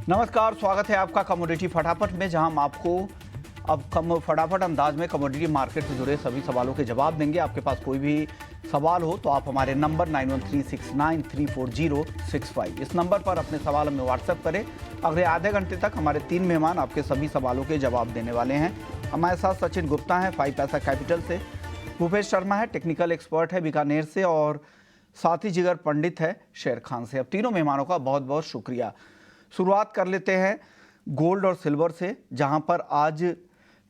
नमस्कार, स्वागत है आपका कमोडिटी फटाफट में, जहां हम आपको अब फटाफट अंदाज में कमोडिटी मार्केट से जुड़े सभी सवालों के जवाब देंगे। आपके पास कोई भी सवाल हो तो आप हमारे नंबर 9136934065 इस नंबर पर अपने सवाल हमें व्हाट्सएप करें। अगले आधे घंटे तक हमारे 3 मेहमान आपके सभी सवालों के जवाब देने वाले हैं। हमारे साथ सचिन गुप्ता हैं 5 पैसा कैपिटल से, भूपेश शर्मा है टेक्निकल एक्सपर्ट है बीकानेर से, और साथ ही जिगर पंडित है शेर खान से। अब तीनों मेहमानों का बहुत बहुत शुक्रिया। शुरुआत कर लेते हैं गोल्ड और सिल्वर से, जहां पर आज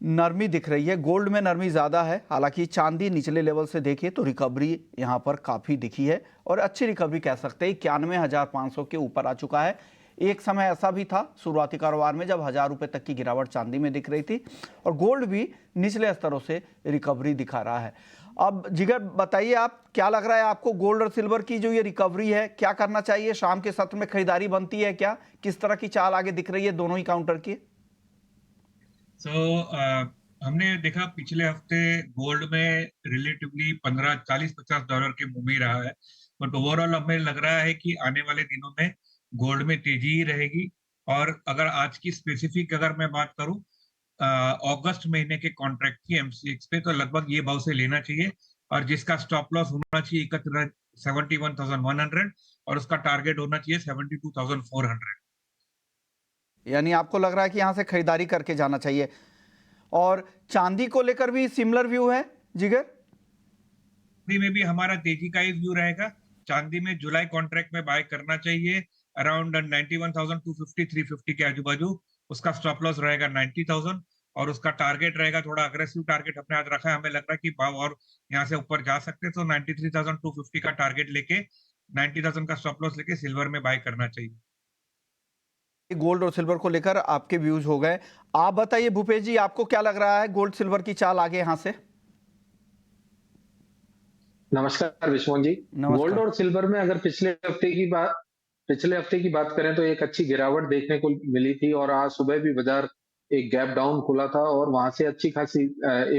नरमी दिख रही है। गोल्ड में नरमी ज़्यादा है, हालांकि चांदी निचले लेवल से देखिए तो रिकवरी यहां पर काफ़ी दिखी है, और अच्छी रिकवरी कह सकते हैं। 91,500 के ऊपर आ चुका है। एक समय ऐसा भी था शुरुआती कारोबार में जब 1,000 रुपये तक की गिरावट चांदी में दिख रही थी, और गोल्ड भी निचले स्तरों से रिकवरी दिखा रहा है। अब जिगर बताइए, आप क्या लग रहा है आपको, गोल्ड और सिल्वर की जो ये रिकवरी है, क्या करना चाहिए? शाम के सत्र में खरीदारी बनती है क्या? किस तरह की चाल आगे दिख रही है दोनों ही काउंटर की? हमने देखा पिछले हफ्ते गोल्ड में रिलेटिवली 15 40-50 डॉलर के मुंह में रहा है, बट ओवरऑल हमें लग रहा है कि आने वाले दिनों में गोल्ड में तेजी ही रहेगी। और अगर आज की स्पेसिफिक अगर मैं बात करूं, अगस्त महीने के कॉन्ट्रैक्ट की एमसीएक्स पे, तो लगभग ये भाव से लेना चाहिए, और जिसका स्टॉप लॉस होना चाहिए 71,100 और उसका टारगेट होना चाहिए 72,400। यानी आपको लग रहा है कि यहां से खरीदारी करके जाना चाहिए। और चांदी को लेकर भी सिमिलर व्यू है जिगर? चांदी में भी हमारा तेजी का ही व्यू रहेगा। चांदी में जुलाई कॉन्ट्रैक्ट में बाय करना चाहिए अराउंड 91,250 350 के आजू बाजू। उसका स्टॉप लॉस रहेगा 90,000, और उसका टारगेट रहेगा, थोड़ा अग्रेसिव टारगेट हमने आज रखा है। हमें लग रहा है कि भाव और यहाँ से ऊपर जा सकते हैं, तो 93,250 का टारगेट लेके 90,000 का स्टॉप लॉस लेके सिल्वर में बाय करना चाहिए। गोल्ड और सिल्वर को लेकर आपके व्यूज हो गए। आप बताइए भूपेश जी, आपको क्या लग रहा है गोल्ड सिल्वर की चाल आगे यहां से? नमस्कार विश्वनाथ जी। गोल्ड नमस्कार। और सिल्वर में अगर पिछले हफ्ते की बात करें तो एक अच्छी गिरावट देखने को मिली थी, और आज सुबह भी बाजार एक गैप डाउन खुला था, और वहां से अच्छी खासी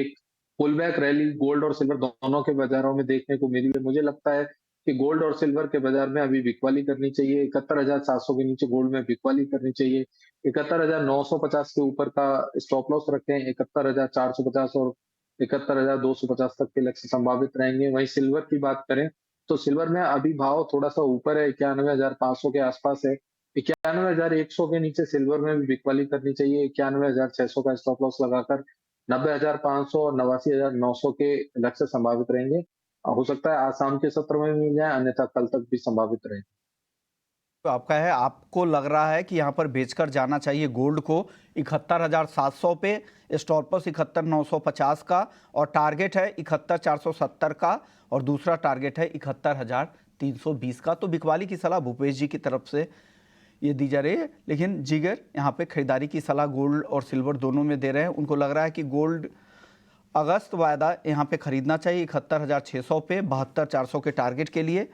एक पुल बैक रैली गोल्ड और सिल्वर दोनों के बाजारों में देखने को मिली है। मुझे लगता है कि गोल्ड और सिल्वर के बाजार में अभी बिकवाली करनी चाहिए। 71,700 के नीचे गोल्ड में बिकवाली करनी चाहिए। 71,950 के ऊपर का स्टॉप लॉस रखते हैं। 71,450 और 71,250 तक के लक्ष्य संभावित रहेंगे। वहीं सिल्वर की बात करें तो सिल्वर में अभी भाव थोड़ा-सा ऊपर है, 91,500 के आसपास है। 91,100 के नीचे सिल्वर में भी बिकवाली करनी चाहिए। 91,600 का स्टॉप लॉस लगाकर 90,500 और 89,900 के लक्ष्य संभावित रहेंगे। हो सकता है आज शाम के सत्र में मिल जाए, अन्यथा कल तक भी संभावित रहे। तो आपका है, आपको लग रहा है कि यहाँ पर बेचकर जाना चाहिए गोल्ड को 71,700 पे, स्टॉप लॉस 71,950 का, और टारगेट है 71,470 का, और दूसरा टारगेट है 71,320 का। तो बिकवाली की सलाह भूपेश जी की तरफ से ये दी जा रही है, लेकिन जिगर यहाँ पे खरीदारी की सलाह गोल्ड और सिल्वर दोनों में दे रहे हैं। उनको लग रहा है कि गोल्ड अगस्त वायदा यहाँ पे खरीदना चाहिए 71,600 पे, 72,400 के टारगेट के लिए,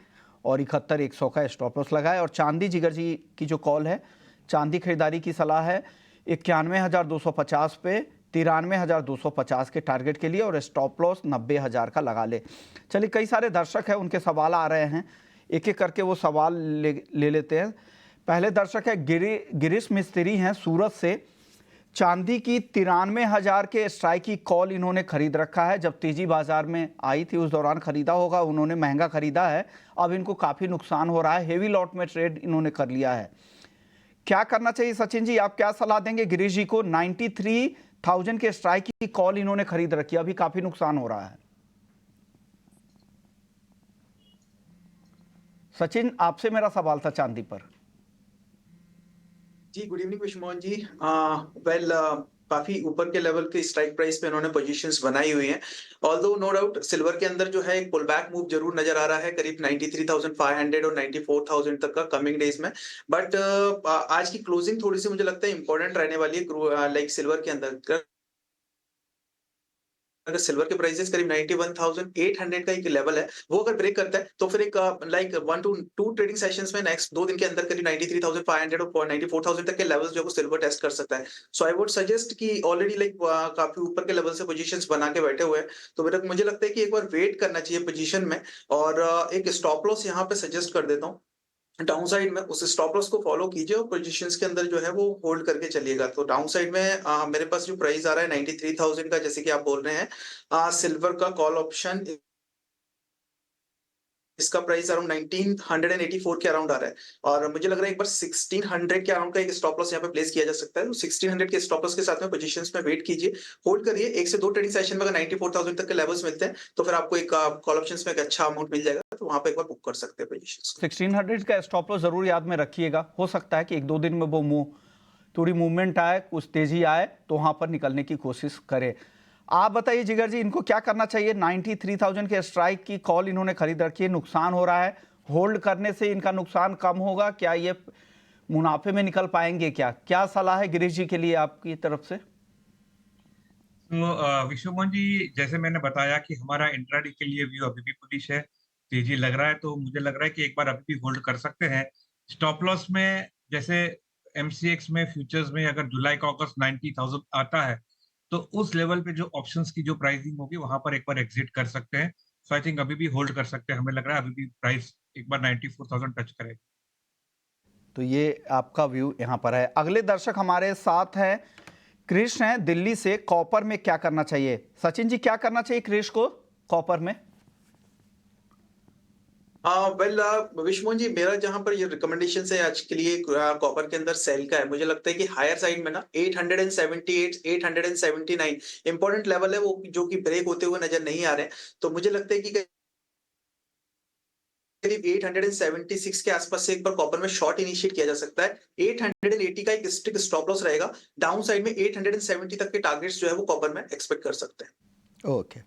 और 71,100 का स्टॉप लॉस लगाए। और चांदी जिगर जी की जो कॉल है, चांदी खरीदारी की सलाह है 91,250 पे, 93,250 के टारगेट के लिए, और स्टॉप लॉस 90,000 का लगा ले। चलिए, कई सारे दर्शक हैं, उनके सवाल आ रहे हैं, एक एक करके वो सवाल ले लेते हैं। पहले दर्शक है गिरीश मिस्त्री हैं सूरत से। चांदी की 93,000 के स्ट्राइक की कॉल इन्होंने खरीद रखा है। जब तेजी बाजार में आई थी उस दौरान खरीदा होगा, उन्होंने महंगा खरीदा है, अब इनको काफ़ी नुकसान हो रहा है। हेवी लॉट में ट्रेड इन्होंने कर लिया है। क्या करना चाहिए सचिन जी, आप क्या सलाह देंगे गिरीश जी को? 93,000 के स्ट्राइक की कॉल इन्होंने खरीद रखी है, अभी काफ़ी नुकसान हो रहा है। सचिन, आपसे मेरा सवाल था चांदी पर। जी, गुड इवनिंग विश्वमोहन जी। वेल, काफी ऊपर के लेवल के स्ट्राइक प्राइस पे इन्होंने पोजीशंस बनाई हुई हैं। ऑल्दो नो डाउट सिल्वर के अंदर जो है एक पुल बैक मूव जरूर नजर आ रहा है, करीब 93,500 और 94,000 तक का कमिंग डेज में। बट आज की क्लोजिंग थोड़ी सी मुझे लगता है इंपॉर्टेंट रहने वाली है, लाइक सिल्वर के अंदर अगर सिल्वर के प्राइसेस करीब 91,800 का एक लेवल है, वो अगर ब्रेक करता है तो फिर एक लाइक 1 to 2 ट्रेडिंग सेशंस में नेक्स्ट 2 दिन के अंदर करीब 93,500 और 94,000 तक के लेवल्स जो है वो सिल्वर टेस्ट कर सकता है। सो आई वुड सजेस्ट कि ऑलरेडी लाइक काफी ऊपर के लेवल से पोजीशंस बना के बैठे हुए हैं, तो मुझे लगता है कि एक बार वेट करना चाहिए पोजीशन में, और एक स्टॉप लॉस यहाँ पे सजेस्ट कर देता हूँ डाउन साइड में उस स्टॉप लॉस को फॉलो कीजिए और पोजीशंस के अंदर जो है वो होल्ड करके चलिएगा। तो डाउन साइड में मेरे पास जो प्राइस आ रहा है 93,000 का, जैसे कि आप बोल रहे हैं, सिल्वर का कॉल ऑप्शन, इसका प्राइस अराउंड 1984 के अराउंड आ रहा है और मुझे लग रहा है एक बार 1600 के अराउंड का एक स्टॉप लॉस यहाँ पे प्लेस किया जा सकता है। तो 1600 के स्टॉप लॉस के साथ में पोजीशंस में वेट कीजिए, होल्ड करिए। 1 से 2 ट्रेडिंग सेशन में अगर 94,000 तक के लेवल्स मिलते हैं तो फिर आपको एक कॉल ऑप्शंस में एक अच्छा अमाउंट मिल जाएगा, तो वहां पे एक बार बुक कर सकते हैं पोजीशंस। 1600 का स्टॉप लॉस जरूर याद में रखिएगा। हो सकता है कि 1-2 दिन में वो थोड़ी मूवमेंट आए, कुछ तेजी आए तो वहां पर निकलने की कोशिश करें। आप बताइए जिगर जी, इनको क्या करना चाहिए? 93,000 के स्ट्राइक की कॉल इन्होंने खरीद रखी है, नुकसान हो रहा है, होल्ड करने से इनका नुकसान कम होगा क्या? ये मुनाफे में निकल पाएंगे क्या? क्या सलाह है गिरीश जी के लिए आपकी तरफ से? तो विश्वमोहन जी, जैसे मैंने बताया कि हमारा इंट्राडे के लिए व्यू अभी भी बुलिश है, तेजी लग रहा है, तो मुझे लग रहा है कि एक बार अभी भी होल्ड कर सकते हैं। स्टॉप लॉस में जैसे एमसीएक्स में फ्यूचर्स में अगर जुलाई का अगस्त 90,000 आता है तो उस लेवल पे जो ऑप्शंस की जो प्राइसिंग होगी वहां पर एक बार एग्जिट कर सकते हैं। सो आई थिंक अभी भी होल्ड कर सकते हैं। हमें लग रहा है अभी भी प्राइस एक बार 94,000 टच करेगा। तो ये आपका व्यू यहाँ पर है। अगले दर्शक हमारे साथ हैं, कृष्ण हैं दिल्ली से। कॉपर में क्या करना चाहिए? सचिन जी, क्या करना चाहिए कृष्ण को कॉपर में? वेल विश्वमोहन जी, मेरा जहां पर ये रिकमेंडेशन है आज के लिए कॉपर के अंदर सेल का है। मुझे लगता है कि हायर साइड में ना 878 879 इंपॉर्टेंट लेवल है, वो जो कि ब्रेक होते हुए नजर नहीं आ रहे हैं। तो मुझे लगता है कि करीब 876 के आसपास से एक बार कॉपर में शॉर्ट इनिशिएट किया जा सकता है। 880 का एक स्ट्रिक्ट स्टॉप लॉस रहेगा। डाउन साइड में 870 तक के टारगेट्स जो है वो कॉपर में एक्सपेक्ट कर सकते हैं। ओके,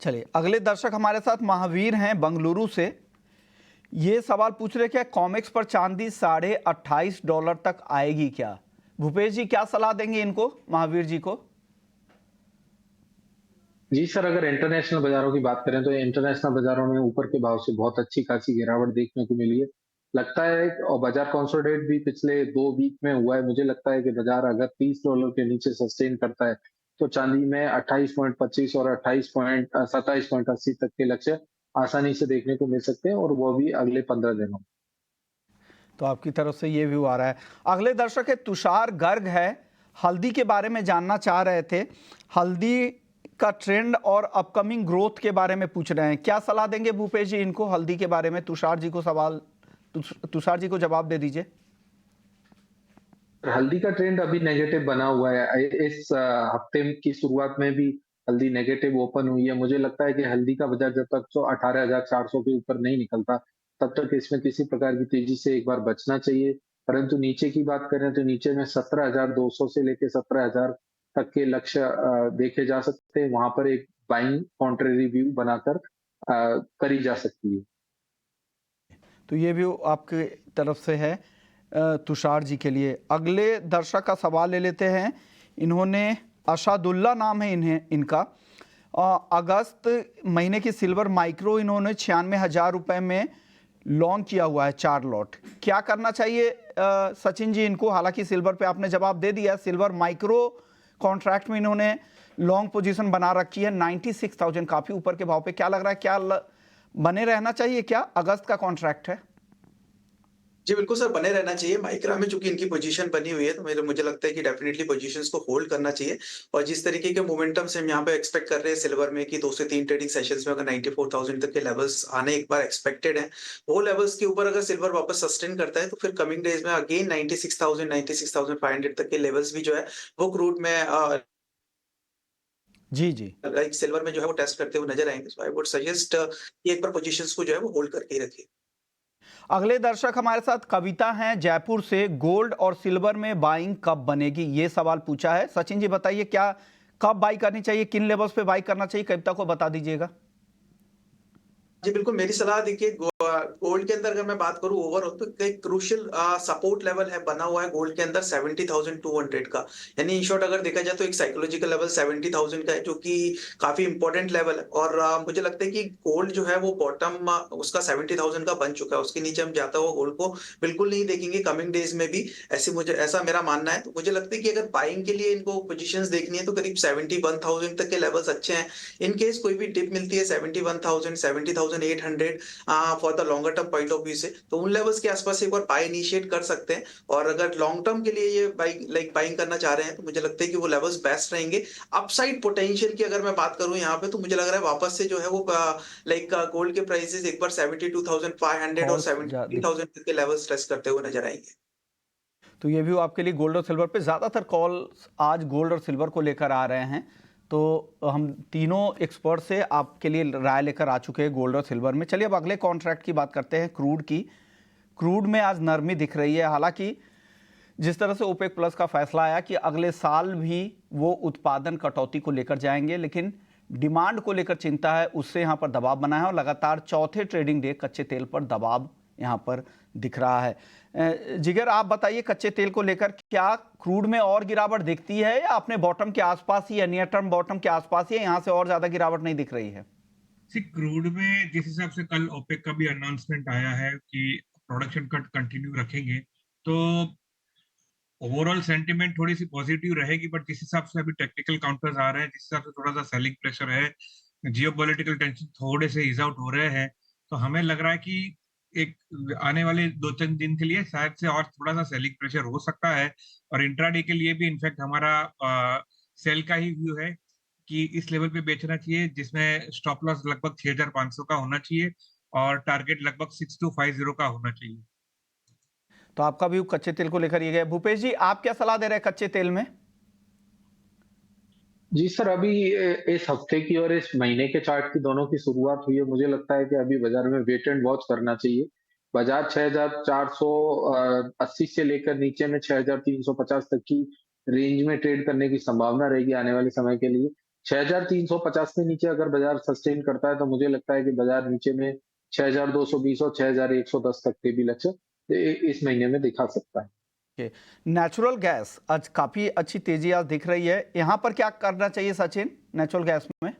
चलिए अगले दर्शक हमारे साथ महावीर हैं बंगलुरु से। ये सवाल पूछ रहे क्या कॉमेक्स पर चांदी $28.5 तक आएगी क्या? भूपेश जी क्या सलाह देंगे इनको, महावीर जी को? जी सर, अगर इंटरनेशनल बाजारों की बात करें तो इंटरनेशनल बाजारों में ऊपर के भाव से बहुत अच्छी खासी गिरावट देखने को मिली है। लगता है और बाजार कंसोलिडेट भी पिछले 2 वीक में हुआ है। मुझे लगता है कि बाजार अगर $30 के नीचे सस्टेन करता है तो चांदी में 28.25 और 27.80 तक के लक्ष्य आसानी से देखने को मिल सकते हैं, और वो भी अगले 15 दिनों में। तो आपकी तरफ से ये व्यू आ रहा है। अगले दर्शक है तुषार गर्ग है, हल्दी के बारे में जानना चाह रहे थे। हल्दी का ट्रेंड और अपकमिंग ग्रोथ के बारे में पूछ रहे हैं, क्या सलाह देंगे भूपेश जी इनको हल्दी के बारे में? तुषार जी को सवाल, तुषार जी को जवाब दे दीजिए। हल्दी का ट्रेंड अभी नेगेटिव बना हुआ है। इस हफ्ते की शुरुआत में भी हल्दी नेगेटिव ओपन हुई है। मुझे लगता है कि हल्दी का बाजार जब तक 18,400 के ऊपर नहीं निकलता तब तक इसमें किसी प्रकार की तेजी से एक बार बचना चाहिए। परंतु नीचे की बात करें तो नीचे में 17,200 से लेकर 17,000 तक के लक्ष्य देखे जा सकते हैं। वहां पर एक बाइंग कॉन्ट्रेरी व्यू बनाकर करी जा सकती है। तो ये व्यू आपके तरफ से है तुषार जी के लिए। अगले दर्शक का सवाल ले लेते हैं। इन्होंने अशादुल्ला नाम है इनका। अगस्त महीने की सिल्वर माइक्रो इन्होंने 96,000 रुपए में लॉन्च किया हुआ है 4 लॉट। क्या करना चाहिए सचिन जी इनको? हालांकि सिल्वर पे आपने जवाब दे दिया। सिल्वर माइक्रो कॉन्ट्रैक्ट में इन्होंने लॉन्ग पोजीशन बना रखी है 96,000, काफी ऊपर के भाव पे। क्या लग रहा है, क्या बने रहना चाहिए क्या? अगस्त का कॉन्ट्रैक्ट है। जी बिल्कुल सर, बने रहना चाहिए। माइक्रा में चूंकि इनकी पोजीशन बनी हुई है तो मुझे लगता है कि डेफिनेटली पोजीशंस को होल्ड करना चाहिए। और जिस तरीके के मोमेंटम से हम यहाँ पे एक्सपेक्ट कर रहे हैं सिल्वर में कि 2 से 3 ट्रेडिंग सेशंस में अगर 94,000 तक के लेवल्स आने एक बार एक्सपेक्टेड है, वो लेवल्स के ऊपर अगर सिल्वर वापस सस्टेन करता है तो फिर कमिंग डेज में अगेन 96,000 96,500 तक के लेवल्स भी जो है वो क्रूड में जी जी, लाइक सिल्वर में जो है वो टेस्ट करते हुए नजर आएंगे। सो आई वुड सजेस्ट कि एक बार पोजीशंस को जो है वो होल्ड करके ही रखिए। अगले दर्शक हमारे साथ कविता हैं जयपुर से। गोल्ड और सिल्वर में बाइंग कब बनेगी, ये सवाल पूछा है। सचिन जी बताइए, क्या कब बाई करनी चाहिए, किन लेवल्स पे बाई करना चाहिए? कविता को बता दीजिएगा। जी बिल्कुल, मेरी सलाह देखिए, गोल्ड के अंदर अगर मैं बात करूं ओवरऑल तो एक क्रूशियल सपोर्ट लेवल है बना हुआ है गोल्ड के अंदर 70,200 का। यानी इन शॉर्ट अगर देखा जाए तो एक साइकोलॉजिकल लेवल 70,000 का है जो कि काफी इंपॉर्टेंट लेवल है। और मुझे लगता है कि गोल्ड जो है वो बॉटम उसका 70,000 का बन चुका है। उसके नीचे हम जाता हुआ गोल्ड को बिल्कुल नहीं देखेंगे कमिंग डेज में भी। ऐसा मेरा मानना है। तो मुझे लगता है कि अगर बाइंग के लिए इनको पोजिशन देखनी है तो करीब 71,000 तक के लेवल्स अच्छे हैं। इन केस कोई भी डिप मिलती है 71,000 70,000 72,800 for the longer term point of view से, तो उन लेवल्स के आसपास एक बार बाय इनिशिएट कर सकते हैं। और अगर लॉन्ग टर्म के लिए ये बाइंग करना चाह रहे हैं तो मुझे लगता है कि वो लेवल्स बेस्ट रहेंगे। अपसाइड पोटेंशियल की अगर मैं बात करूं यहाँ पे, तो मुझे लग रहा है वापस से जो है वो गोल्ड के प्राइसेस एक बार 72,500 और फॉल्स 73,000 के लेवल्स टेस्ट करते हुए नजर आएंगे। तो ये व्यू आपके लिए गोल्ड और सिल्वर पे। ज़्यादातर कॉल्स आज गोल्ड और सिल्वर को लेकर आ रहे हैं, तो हम तीनों एक्सपर्ट से आपके लिए राय लेकर आ चुके हैं गोल्ड और सिल्वर में। चलिए अब अगले कॉन्ट्रैक्ट की बात करते हैं, क्रूड की। क्रूड में आज नरमी दिख रही है, हालांकि जिस तरह से ओपेक प्लस का फैसला आया कि अगले साल भी वो उत्पादन कटौती को लेकर जाएंगे, लेकिन डिमांड को लेकर चिंता है, उससे यहाँ पर दबाव बना है और लगातार चौथे ट्रेडिंग डे कच्चे तेल पर दबाव यहाँ पर दिख रहा है। जिगर, आप बताइए कच्चे तेल को लेकर क्या क्रूड में और गिरावट दिखती है या अपने बॉटम के आसपास ही, या नियर टर्म बॉटम के आसपास ही, यहाँ से और ज्यादा गिरावट नहीं दिख रही है? क्रूड में जिस हिसाब से कल ओपेक का भी अनाउंसमेंट आया है कि प्रोडक्शन कट कंटिन्यू रखेंगे, तो ओवरऑल सेंटिमेंट थोड़ी सी पॉजिटिव रहेगी। बट जिस हिसाब से अभी टेक्निकल काउंटर्स आ रहे हैं, जिस हिसाब से थोड़ा सा सेलिंग प्रेशर है, जियोपॉलिटिकल टेंशन थोड़े से ईज आउट हो रहे हैं, तो हमें लग रहा है कि एक आने वाले 2-3 दिन के लिए शायद से और थोड़ा सा सेलिंग प्रेशर हो सकता है। और इंट्राडे के लिए भी इनफैक्ट हमारा सेल का ही व्यू है कि इस लेवल पे बेचना चाहिए, जिसमें स्टॉप लॉस लगभग 6,500 का होना चाहिए और टारगेट लगभग 6,250 का होना चाहिए। तो आपका व्यू कच्चे तेल को लेकर ये गया। भूपेश जी, आप क्या सलाह दे रहे हैं कच्चे तेल में? जी सर, अभी इस हफ्ते की और इस महीने के चार्ट की दोनों की शुरुआत हुई है। मुझे लगता है कि अभी बाजार में वेट एंड वॉच करना चाहिए। बाजार 6,480 से लेकर नीचे में 6,350 तक की रेंज में ट्रेड करने की संभावना रहेगी आने वाले समय के लिए। 6,350 के नीचे अगर बाजार सस्टेन करता है तो मुझे लगता है कि बाजार नीचे में 6,220 और 6,110 तक के भी लक्ष्य इस महीने में दिखा सकता है। नेचुरल गैस आज काफी अच्छी तेजी आज दिख रही है, यहाँ पर क्या करना चाहिए सचिन नेचुरल गैस में?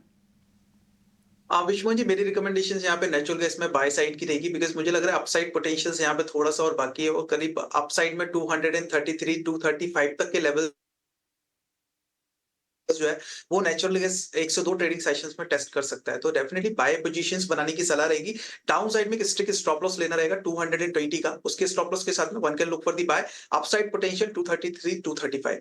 विश्वमोहन जी, मेरी रिकमेंडेशन यहाँ पे नेचुरल गैस में बाय साइड की रहेगी, बिकॉज मुझे लग रहा है अपसाइड पोटेंशियल यहाँ पे थोड़ा सा और बाकी है, और करीब अपसाइड में 233 235 तक के लेवल जो है वो नेचुरल गैस 102 ट्रेडिंग सेशंस में टेस्ट कर सकता है। तो डेफिनेटली बाय पोजीशंस बनाने की सलाह रहेगी। डाउन साइड में स्ट्रिक्ट स्टॉप लॉस लेना रहेगा 220 का, उसके स्टॉप लॉस के साथ में one can look for the buy. Upside potential 233 235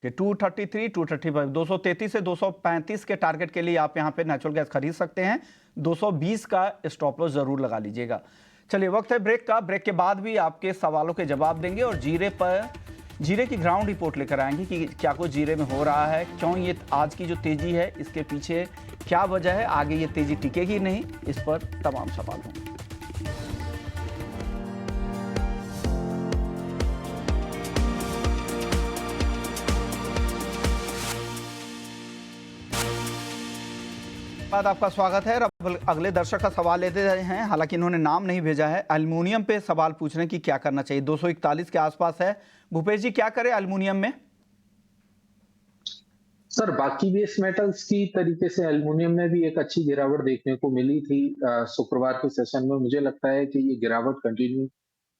कि 233 235 233 से 235 के टारगेट के लिए आप यहाँ पे नेचुरल गैस खरीद सकते हैं। 220 का स्टॉप लॉस जरूर लगा लीजिएगा। चलिए वक्त है ब्रेक का, ब्रेक के बाद भी आपके सवालों के जवाब देंगे और जीरे की ग्राउंड रिपोर्ट लेकर आएंगे कि क्या कुछ जीरे में हो रहा है, क्यों ये आज की जो तेजी है इसके पीछे क्या वजह है, आगे ये तेजी टिकेगी नहीं, इस पर तमाम सवाल होंगे। बाद आपका स्वागत है। अब अगले दर्शक का सवाल लेते हैं, हालांकि इन्होंने नाम नहीं भेजा है। एल्युमिनियम पे सवाल पूछ रहे हैं कि क्या करना चाहिए, 241 के आसपास है। भूपेश जी, क्या करें एल्युमिनियम में? सर, बाकी बेस मेटल्स की तरीके से एल्युमिनियम में भी एक अच्छी गिरावट देखने को मिली थी शुक्रवार के सेशन में। मुझे लगता है कि ये गिरावट कंटिन्यू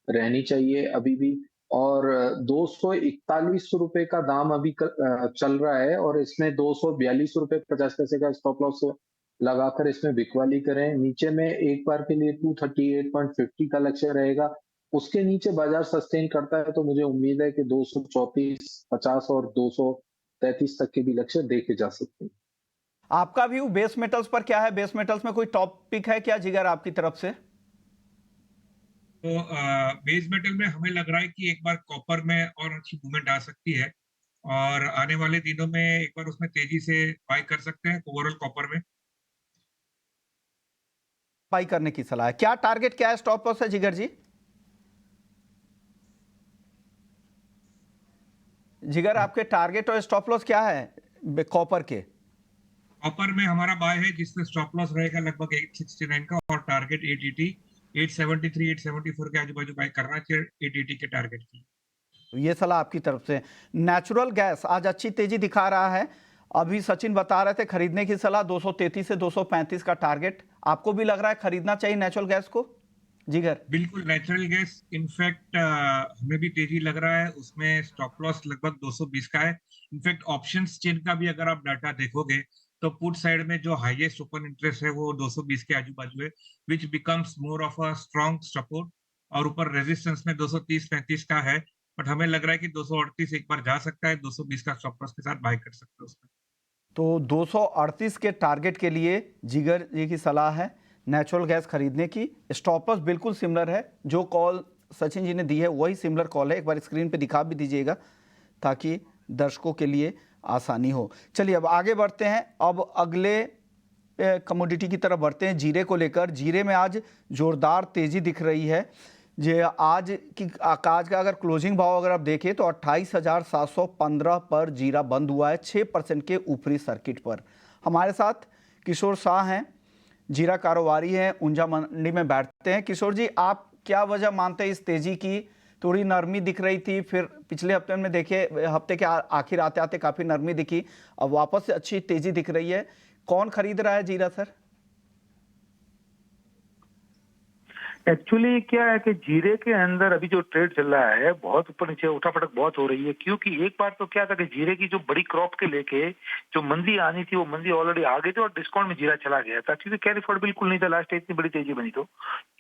रहनी चाहिए अभी भी। और 241 रुपए का दाम अभी चल रहा है और इसमें 242 रुपए 50 पैसे का स्टॉप लॉस लगाकर इसमें बिकवाली करें। नीचे में एक बार के लिए 238.50 का लक्ष्य रहेगा। उसके नीचे बाजार सस्टेन करता है तो मुझे उम्मीद है कि 234.50 और 233 तक के भी लक्ष्य देखे जा सकते हैं। आपका व्यू बेस मेटल्स पर क्या है? बेस मेटल्स में कोई टॉपिक है क्या जिगर आपकी तरफ से? तो बेस मेटल में हमें लग रहा है कि एक बार कॉपर में और अच्छी मूवमेंट आ सकती है और आने वाले दिनों में एक बार उसमें तेजी से बाय कर सकते हैं ओवरऑल कॉपर में। बाई करने की सलाह है। क्या टारगेट, क्या है स्टॉप लॉस है जिगर जी? जिगर, आपके टारगेट और स्टॉप लॉस क्या है कॉपर के? कॉपर में हमारा बाय है जिसमें स्टॉप लॉस रहेगा लगभग 869 का और टारगेट 880 873 874 के आजू बाजू बाय करना चाहिए 880 के टारगेट की। ये सलाह आपकी तरफ से। नेचुरल गैस आज अच्छी तेजी दिखा रहा है, अभी सचिन बता रहे थे खरीदने की सलाह, 233 से 235 का टारगेट। आपको भी लग रहा है खरीदना चाहिए नेचुरल गैस को जिगर? बिल्कुल, नेचुरल गैस इनफैक्ट हमें भी तेजी लग रहा है, उसमें स्टॉप लॉस लगभग 220 का है। इनफैक्ट ऑप्शंस चेन का भी अगर आप डाटा देखोगे तो पुट साइड में जो हाईएस्ट ओपन इंटरेस्ट है वो 220 के आजू-बाजू है, which becomes more of a strong support. और ऊपर रेजिस्टेंस में 230-35 का है, बट हमें लग रहा है कि 238 एक बार जा सकता है, 220 का स्टॉप लॉस के साथ बाय कर सकते हो उसमें। तो 238 के टारगेट के लिए जिगर जी की सलाह है नेचुरल गैस खरीदने की। स्टॉप लॉस बिल्कुल सिमिलर है, जो कॉल सचिन जी ने दी है वही सिमिलर कॉल है। एक बार स्क्रीन पे दिखा भी दीजिएगा ताकि दर्शकों के लिए आसानी हो। चलिए अब आगे बढ़ते हैं, अब अगले कमोडिटी की तरफ बढ़ते हैं, जीरे को लेकर। जीरे में आज जोरदार तेजी दिख रही है। जे आज का अगर क्लोजिंग भाव अगर आप देखें तो 28,715 पर जीरा बंद हुआ है, 6% के ऊपरी सर्किट पर। हमारे साथ किशोर शाह हैं, जीरा कारोबारी हैं, ऊंझा मंडी में बैठते हैं। किशोर जी, आप क्या वजह मानते हैं इस तेजी की? थोड़ी नरमी दिख रही थी, फिर पिछले हफ्ते में देखे, हफ्ते के आखिर आते आते काफ़ी नरमी दिखी, अब वापस से अच्छी तेजी दिख रही है। कौन खरीद रहा है जीरा सर? एक्चुअली क्या है कि जीरे के अंदर अभी जो ट्रेड चल रहा है बहुत ऊपर नीचे उठापटक बहुत हो रही है, क्योंकि एक बार तो क्या था कि जीरे की जो बड़ी क्रॉप के लेके जो मंदी आनी थी वो मंदी ऑलरेडी आ गई थी और डिस्काउंट में जीरा चला गया था, क्योंकि कैरी फॉर्वर्ड बिल्कुल नहीं था लास्ट, इतनी बड़ी तेजी बनी। तो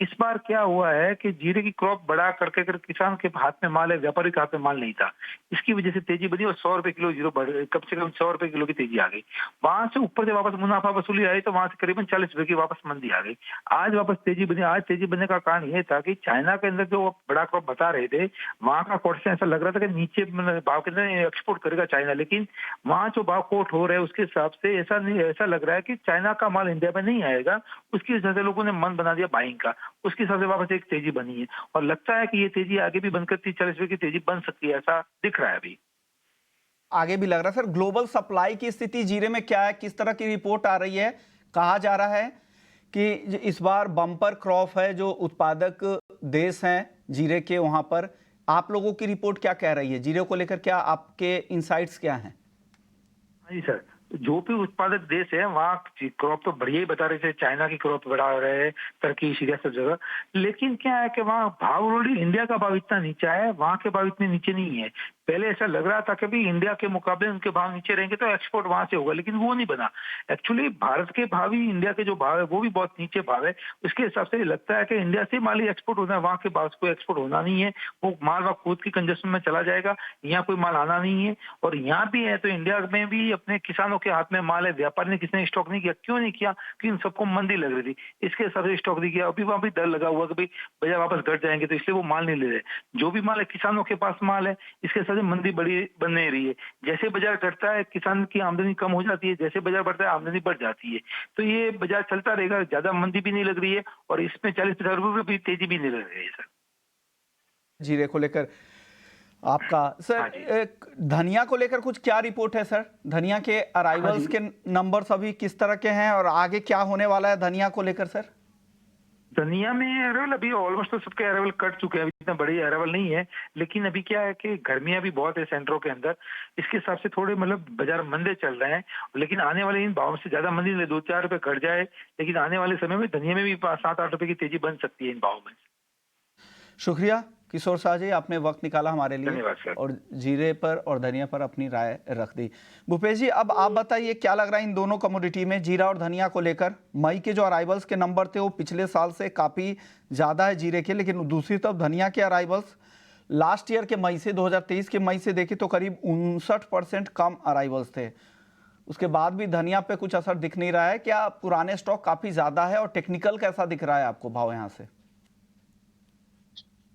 इस बार क्या हुआ है कि जीरे की क्रॉप बढ़ा करके कर किसान के हाथ में माल है, व्यापारी के हाथ में माल नहीं था, इसकी वजह से तेजी बनी और 100 रुपए किलो जीरो बढ़, कम से कम 100 रुपए किलो की तेजी आ गई। वहां से ऊपर से वापस मुनाफा वसूली आई तो वहां से करीबन 40 रुपए की वापस मंदी आ गई। आज वापस तेजी बनी। आज तेजी बनने का कारण यह था कि चाइना के अंदर जो बड़ा क्रॉप बता रहे थे, वहां का कोट से ऐसा लग रहा था कि नीचे भाव के अंदर एक्सपोर्ट करेगा चाइना, लेकिन वहां जो भाव कोट हो रहे हैं उसके हिसाब से ऐसा नहीं, ऐसा लग रहा है कि चाइना का माल इंडिया में नहीं आएगा। उसकी वजह से लोगों ने मन बना दिया बाइंग का, उसके हिसाब से वापस एक तेजी बनी है और लगता है कि ये तेजी आगे भी बनकर 30-40 रुपए की तेजी बन सकती है, ऐसा दिख रहा है अभी। आगे भी लग रहा है सर। ग्लोबल सप्लाई की स्थिति जीरे में क्या है, किस तरह की रिपोर्ट आ रही है? कहा जा रहा है कि इस बार बम्पर क्रॉप है, जो उत्पादक देश हैं जीरे के, वहां पर आप लोगों की रिपोर्ट क्या कह रही है जीरे को लेकर? क्या आपके इनसाइट्स क्या हैं? हाँ जी सर, जो भी उत्पादक देश है वहाँ क्रॉप तो बढ़िया ही बता रहे थे, चाइना की क्रॉप बढ़ा रहे हैं, टर्की, सीरिया सब जगह। लेकिन क्या है कि वहाँ भाव ऑलरेडी इंडिया का भाव इतना नीचा है, वहाँ के भाव इतने नीचे नहीं है। पहले ऐसा लग रहा था कि भी इंडिया के मुकाबले उनके भाव नीचे रहेंगे तो एक्सपोर्ट वहां से होगा, लेकिन वो नहीं बना। एक्चुअली भारत के भाव ही इंडिया के जो भाव है वो भी बहुत नीचे भाव है। उसके हिसाब से लगता है कि इंडिया से माल ही एक्सपोर्ट होना है, वहाँ के भाव को एक्सपोर्ट होना नहीं है। वो माल वहाँ खुद की कंजस्शन में चला जाएगा, यहाँ कोई माल आना नहीं है। और यहाँ भी है तो इंडिया में भी अपने किसानों के हाथ में माल है, व्यापारी ने किसी ने स्टॉक नहीं किया। क्यों नहीं किया? कि इन सबको मंदी लग रही थी, इसके हिसाब से स्टॉक नहीं किया। अभी वहां भी डर लगा हुआ कि भाई बाजार वापस घट जाएंगे, तो इसलिए वो माल नहीं ले रहे। जो भी माल है किसानों के पास माल है, इसके हिसाब से मंदी बड़ी बन नहीं रही है। जैसे बाजार घटता है किसान की आमदनी कम हो जाती है, जैसे बाजार बढ़ता है आमदनी बढ़ जाती है। तो ये बाजार चलता रहेगा, ज्यादा मंदी भी नहीं लग रही है और इसमें 40-50 रुपए भी तेजी भी नहीं लग रही है सर। जीरे को लेकर आपका सर, हाँ जी। एक धनिया को लेकर कुछ क्या रिपोर्ट है सर? धनिया के अराइवल्स के नंबर्स अभी किस तरह के हैं और आगे क्या होने वाला है धनिया को लेकर सर? धनिया में अरेवल अभी ऑलमोस्ट तो सबके अरेवल कट चुके हैं, अभी इतना बड़ी अरेवल नहीं है। लेकिन अभी क्या है कि गर्मियां भी बहुत है सेंटरों के अंदर, इसके हिसाब से थोड़े मतलब बाजार मंदे चल रहे हैं। लेकिन आने वाले इन भाव से ज्यादा मंदी नहीं, 2-4 रुपए घट जाए, लेकिन आने वाले समय में धनिया में भी 7-8 रुपए की तेजी बन सकती है इन भाव में। शुक्रिया किशोर शाह जी, आपने वक्त निकाला हमारे लिए धन्यवाद सर। और जीरे पर और धनिया पर अपनी राय रख दी। भूपेश जी, अब आप बताइए क्या लग रहा है इन दोनों कमोडिटी में, जीरा और धनिया को लेकर? मई के जो अराइवल्स के नंबर थे वो पिछले साल से काफ़ी ज़्यादा है जीरे के, लेकिन दूसरी तरफ धनिया के अराइवल्स लास्ट ईयर के मई से, 2023 के मई से देखें तो करीब 59% कम अराइवल्स थे। उसके बाद भी धनिया पे कुछ असर दिख नहीं रहा है। क्या पुराने स्टॉक काफ़ी ज़्यादा है और टेक्निकल कैसा दिख रहा है आपको भाव यहाँ से?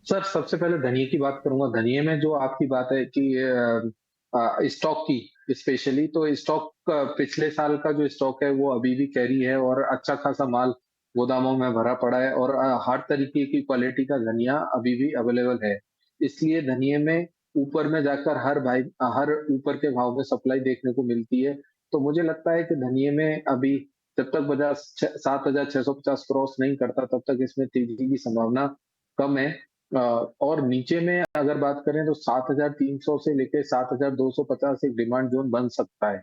सर सबसे पहले धनिये की बात करूंगा। धनिये में जो आपकी बात है कि स्टॉक की स्पेशली, तो स्टॉक पिछले साल का जो स्टॉक है वो अभी भी कैरी है और अच्छा खासा माल गोदामों में भरा पड़ा है और हर तरीके की क्वालिटी का धनिया अभी भी अवेलेबल है। इसलिए धनिये में ऊपर में जाकर हर ऊपर के भाव में सप्लाई देखने को मिलती है। तो मुझे लगता है कि धनिये में अभी जब तक बाजार 7,650 क्रॉस नहीं करता तब तक इसमें तेजी की संभावना कम है। और नीचे में अगर बात करें तो 7,300 से लेकर 7,250 एक डिमांड जोन बन सकता है।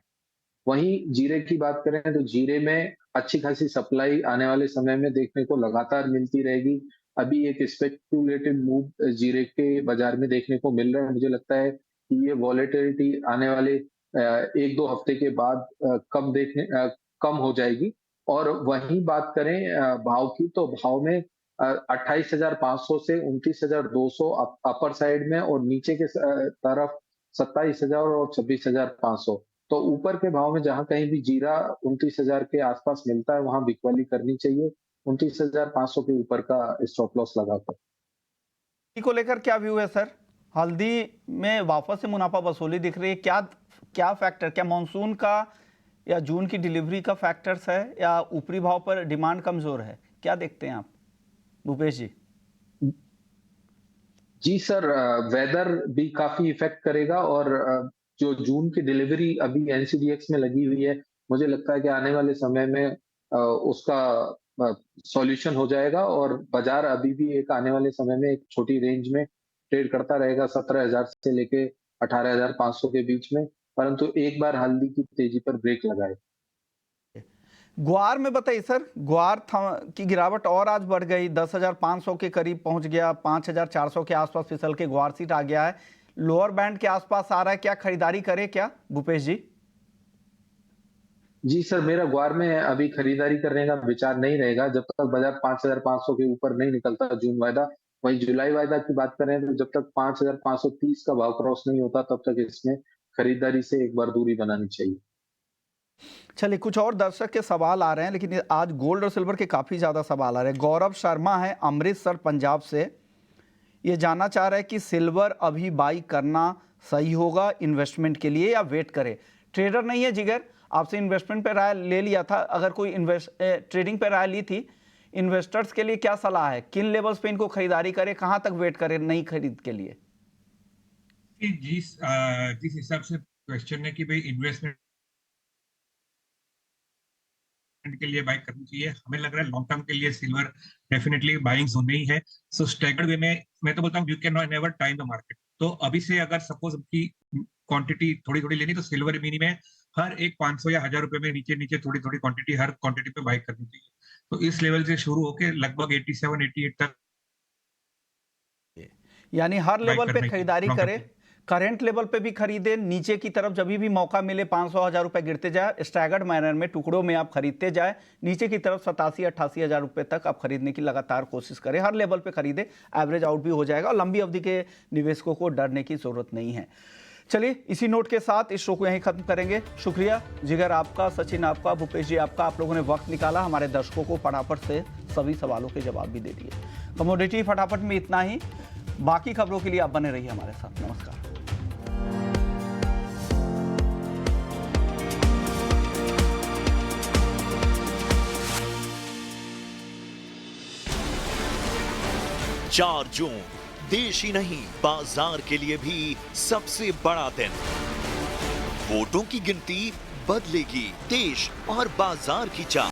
वहीं जीरे की बात करें तो जीरे में अच्छी खासी सप्लाई आने वाले समय में देखने को लगातार मिलती रहेगी। अभी एक स्पेक्युलेटिव मूव जीरे के बाजार में देखने को मिल रहा है। मुझे लगता है कि ये वॉलेटिलिटी आने वाले एक दो हफ्ते के बाद कम हो जाएगी। और वहीं बात करें भाव की, तो भाव में 28,500 से 29,200 अपर साइड में, और नीचे के तरफ 27,000 और 26,500। तो ऊपर के भाव में जहां कहीं भी जीरा 29,000 के आसपास मिलता है, वहां बिकवाली करनी चाहिए 29,500 के ऊपर का स्टॉप लॉस लगाकर। को लेकर क्या व्यू है सर? हल्दी में वापस से मुनाफा वसूली दिख रही है, क्या क्या फैक्टर, क्या मानसून का या जून की डिलीवरी का फैक्टर्स है, या ऊपरी भाव पर डिमांड कमजोर है? क्या देखते हैं आप भूपेश जी? जी सर, वेदर भी काफी इफेक्ट करेगा, और जो जून की डिलीवरी अभी एनसीडीएक्स में लगी हुई है, मुझे लगता है कि आने वाले समय में उसका सॉल्यूशन हो जाएगा, और बाजार अभी भी एक आने वाले समय में एक छोटी रेंज में ट्रेड करता रहेगा 17,000 से लेके 18,500 के बीच में, परंतु एक बार हल्दी की तेजी पर ब्रेक लगाए। ग्वार में बताइए सर, ग्वार की गिरावट और आज बढ़ गई, 10,500 के करीब पहुंच गया, 5,400 के आसपास फिसल के ग्वार सीट आ गया है, लोअर बैंड के आसपास आ रहा है। क्या खरीदारी करे क्या भूपेश जी? जी सर, मेरा ग्वार में अभी खरीदारी करने का विचार नहीं रहेगा जब तक बाजार 5,500 के ऊपर नहीं निकलता जून वायदा। वहीं जुलाई वायदा की बात करें तो जब तक 5,530 का भाव क्रॉस नहीं होता, तब तक इसमें खरीदारी से एक बार दूरी बनानी चाहिए। चलिए, कुछ और दर्शक के सवाल आ रहे हैं, लेकिन आज गोल्ड और सिल्वर के काफ़ी ज़्यादा सवाल आ रहे हैं। गौरव शर्मा है अमृतसर पंजाब से, ये जानना चाह रहे हैं कि सिल्वर अभी बाई करना सही होगा इन्वेस्टमेंट के लिए, या वेट करे? ट्रेडर नहीं है जिगर, आपसे इन्वेस्टमेंट पे राय ले लिया था, अगर कोई ट्रेडिंग पे राय ली थी, इन्वेस्टर्स के लिए क्या सलाह है? किन लेवल्स पे इनको खरीदारी करे, कहाँ तक वेट करे नई खरीद के लिए? जिस हिसाब से क्वेश्चन है कि भाई इन्वेस्टमेंट के लिए बाइक करनी चाहिए, हमें लग रहा है लॉन्ग टर्म के लिए सिल्वर डेफिनेटली बाइंग जोन में ही है। सो स्टैगर्ड वे में मैं तो बोलता हूँ you can not never time the market. तो अभी से अगर सपोज की क्वांटिटी थोड़ी थोड़ी लेनी, तो सिल्वर मिनी में हर एक 500 या 1,000 रुपए में नीचे नीचे थोड़ी थोड़ी क्वांटिटी हर क्वांटिटी पे बाइक करनी चाहिए। तो इस लेवल से शुरू होकर लगभग 87-88 तक, यानी हर लेवल पे करने की खरीदारी long करे, term करंट लेवल पे भी खरीदे, नीचे की तरफ जब भी मौका मिले 500-1,000 रुपए गिरते जाए, स्टैगर्ड मैनर में टुकड़ों में आप खरीदते जाए, नीचे की तरफ 87-88 हज़ार रुपए तक आप खरीदने की लगातार कोशिश करें। हर लेवल पे खरीदे, एवरेज आउट भी हो जाएगा, और लंबी अवधि के निवेशकों को डरने की जरूरत नहीं है। चलिए, इसी नोट के साथ इस शो को यहीं खत्म करेंगे। शुक्रिया जिगर आपका, सचिन आपका, भूपेश जी आपका, आप लोगों ने वक्त निकाला, हमारे दर्शकों को फटाफट से सभी सवालों के जवाब भी दे दिए। कमोडिटी फटाफट में इतना ही, बाकी खबरों के लिए आप बने रहिए हमारे साथ। नमस्कार। चार जून देश ही नहीं बाजार के लिए भी सबसे बड़ा दिन। वोटों की गिनती बदलेगी देश और बाजार की चाल।